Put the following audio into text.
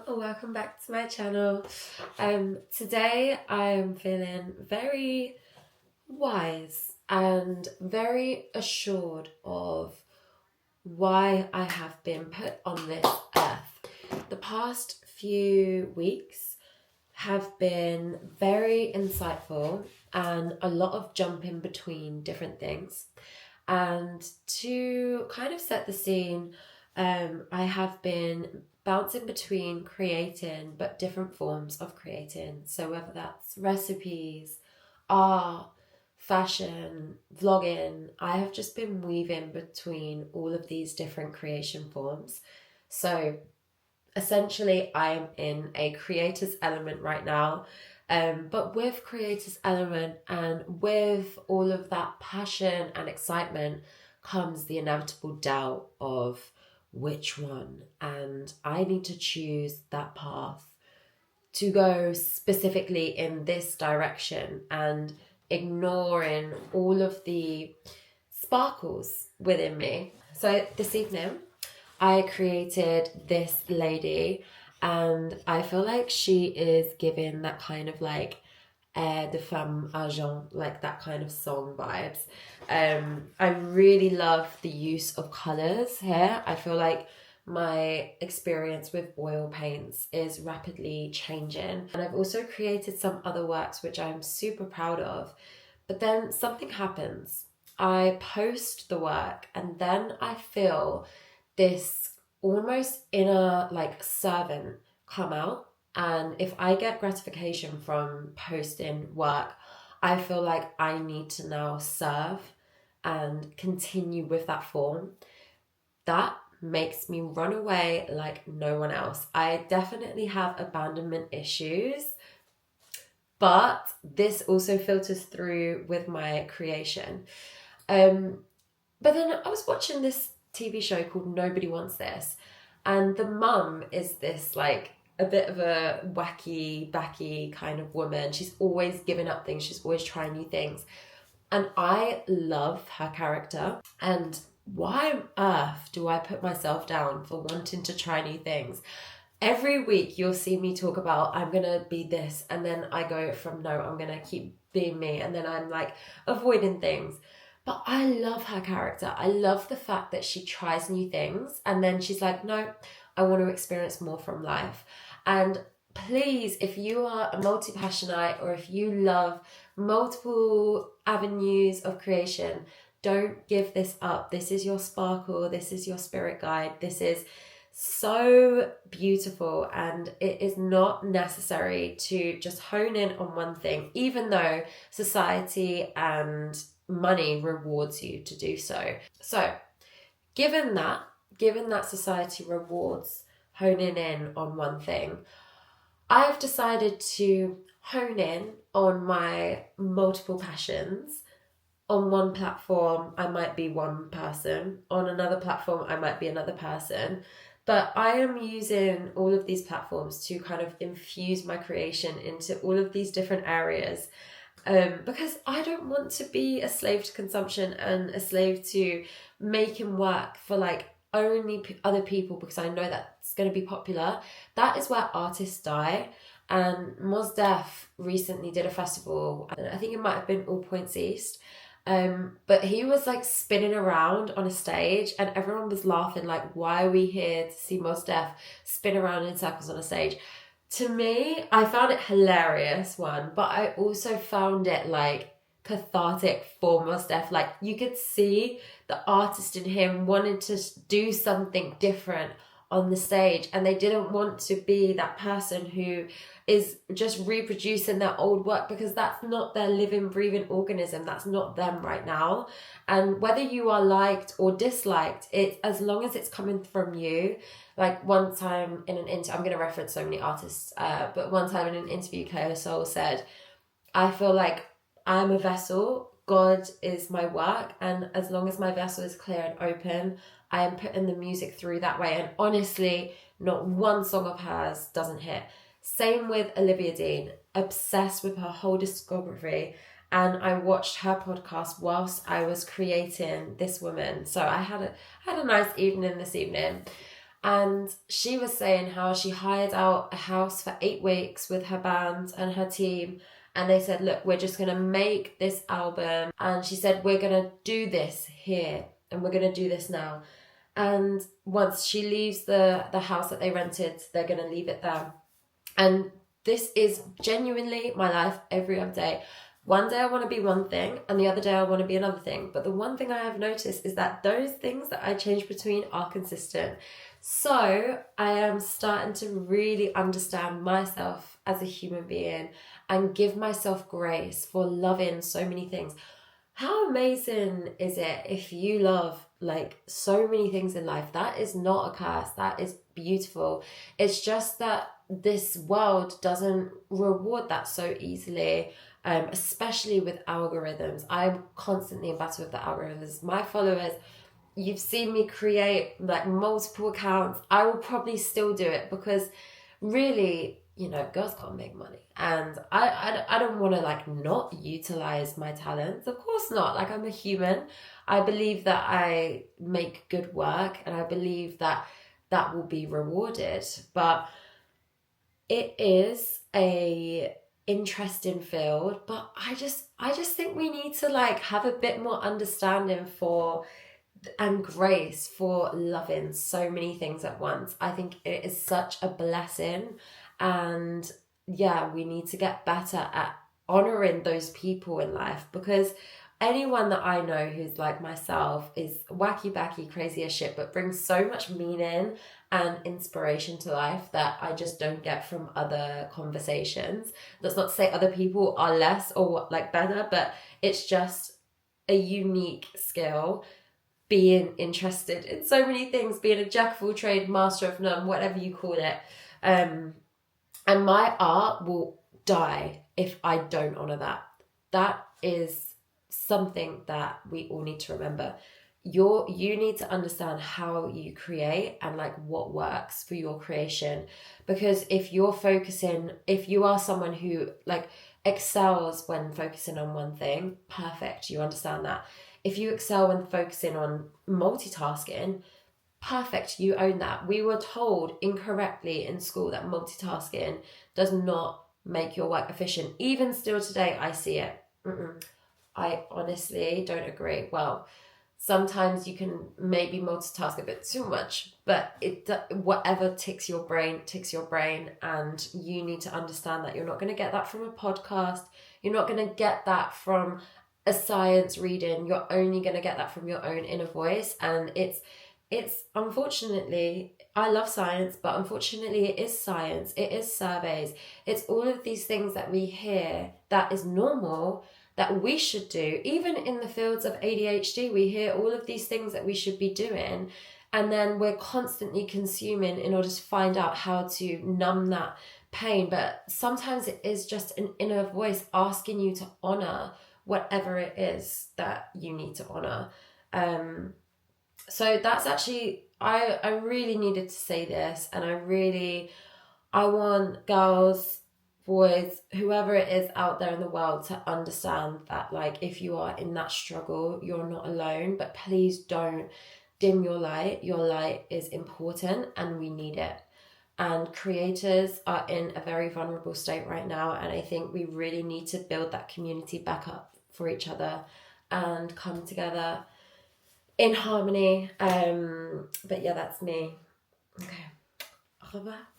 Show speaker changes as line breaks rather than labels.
welcome back to my channel. Today I am feeling very wise and very assured of why I have been put on this earth. The past few weeks have been very insightful and a lot of jumping between different things. And to kind of set the scene, I have been bouncing between creating, but different forms of creating. So whether that's recipes, art, fashion, vlogging, I have just been weaving between all of these different creation forms. So essentially, I am in a creator's element right now. But with creator's element and with all of that passion and excitement comes the inevitable doubt of which one. And I need to choose that path to go specifically in this direction and ignoring all of the sparkles within me. So this evening, I created this lady, and I feel like she is giving that kind of like Air de Femme Argent, like that kind of song vibes. I really love the use of colours here. I feel like my experience with oil paints is rapidly changing. And I've also created some other works which I'm super proud of. But then something happens. I post the work and then I feel this almost inner like servant come out. And if I get gratification from posting work, I feel like I need to now serve and continue with that form. That makes me run away like no one else. I definitely have abandonment issues, but this also filters through with my creation. But then I was watching this TV show called Nobody Wants This, and the mum is this like a bit of a wacky, backy kind of woman. She's always giving up things. She's always trying new things. And I love her character. And why on earth do I put myself down for wanting to try new things? Every week you'll see me talk about I'm going to be this. And then I go from no, I'm going to keep being me. And then I'm like avoiding things. But I love her character. I love the fact that she tries new things. And then she's like, no, I want to experience more from life. And please, if you are a multi-passionate or if you love multiple avenues of creation, don't give this up. This is your sparkle. This is your spirit guide. This is so beautiful, and it is not necessary to just hone in on one thing, even though society and money rewards you to do so. So given that society rewards honing in on one thing, I've decided to hone in on my multiple passions. On one platform, I might be one person. On another platform, I might be another person. But I am using all of these platforms to kind of infuse my creation into all of these different areas. Because I don't want to be a slave to consumption and a slave to making work for like only other people because I know that's going to be popular. That is where artists die. And Mos Def recently did a festival, and I think it might have been All Points East. But he was like spinning around on a stage and everyone was laughing like, why are we here to see Mos Def spin around in circles on a stage? To me, I found it hilarious, one, but I also found it like cathartic for Mos Def. Like you could see the artist in him wanted to do something different on the stage, and they didn't want to be that person who is just reproducing their old work, because that's not their living, breathing organism. That's not them right now. And whether you are liked or disliked, it as long as it's coming from you. Like one time in an interview, I'm going to reference so many artists, but one time in an interview, Cleo Soul said, I feel like I'm a vessel, God is my work, and as long as my vessel is clear and open, I am putting the music through that way. And honestly, not one song of hers doesn't hit. Same with Olivia Dean, obsessed with her whole discography. And I watched her podcast whilst I was creating this woman. So I had a nice evening this evening. And she was saying how she hired out a house for 8 weeks with her band and her team. And they said, look, we're just going to make this album. And she said, we're going to do this here. And we're going to do this now. And once she leaves the house that they rented, they're going to leave it there. And this is genuinely my life every other day. One day I want to be one thing and the other day I want to be another thing. But the one thing I have noticed is that those things that I change between are consistent. So I am starting to really understand myself as a human being and give myself grace for loving so many things. How amazing is it if you love like so many things in life? That is not a curse. That is beautiful. It's just that this world doesn't reward that so easily, especially with algorithms. I'm constantly in battle with the algorithms. My followers, you've seen me create like multiple accounts. I will probably still do it because really, you know, girls can't make money. And I don't want to like not utilize my talents. Of course not. Like, I'm a human. I believe that I make good work and I believe that that will be rewarded. But it is a interesting field, but I just think we need to like have a bit more understanding for and grace for loving so many things at once. I think it is such a blessing, and yeah, we need to get better at honoring those people in life, because anyone that I know who's like myself is wacky backy crazy as shit, but brings so much meaning and inspiration to life that I just don't get from other conversations. That's not to say other people are less or like better, but it's just a unique skill, being interested in so many things, being a jack of all trade, master of none, whatever you call it. And my art will die if I don't honor that. That is something that we all need to remember. You need to understand how you create and like what works for your creation. Because if you are someone who like excels when focusing on one thing, perfect, you understand that. If you excel when focusing on multitasking, perfect, you own that. We were told incorrectly in school that multitasking does not make your work efficient. Even still today, I see it. I honestly don't agree. Well, sometimes you can maybe multitask a bit too much, but whatever ticks your brain, and you need to understand that you're not going to get that from a podcast. You're not going to get that from a science reading. You're only going to get that from your own inner voice. And it's unfortunately, I love science, but unfortunately it is science, it is surveys, it's all of these things that we hear that is normal, that we should do. Even in the fields of ADHD, we hear all of these things that we should be doing, and then we're constantly consuming in order to find out how to numb that pain. But sometimes it is just an inner voice asking you to honor whatever it is that you need to honor. So that's actually, I really needed to say this, and I want girls, boys, whoever it is out there in the world to understand that, like, if you are in that struggle, you're not alone, but please don't dim your light. Your light is important and we need it. And creators are in a very vulnerable state right now, and I think we really need to build that community back up for each other and come together in harmony. But yeah, that's me. Okay. Au revoir.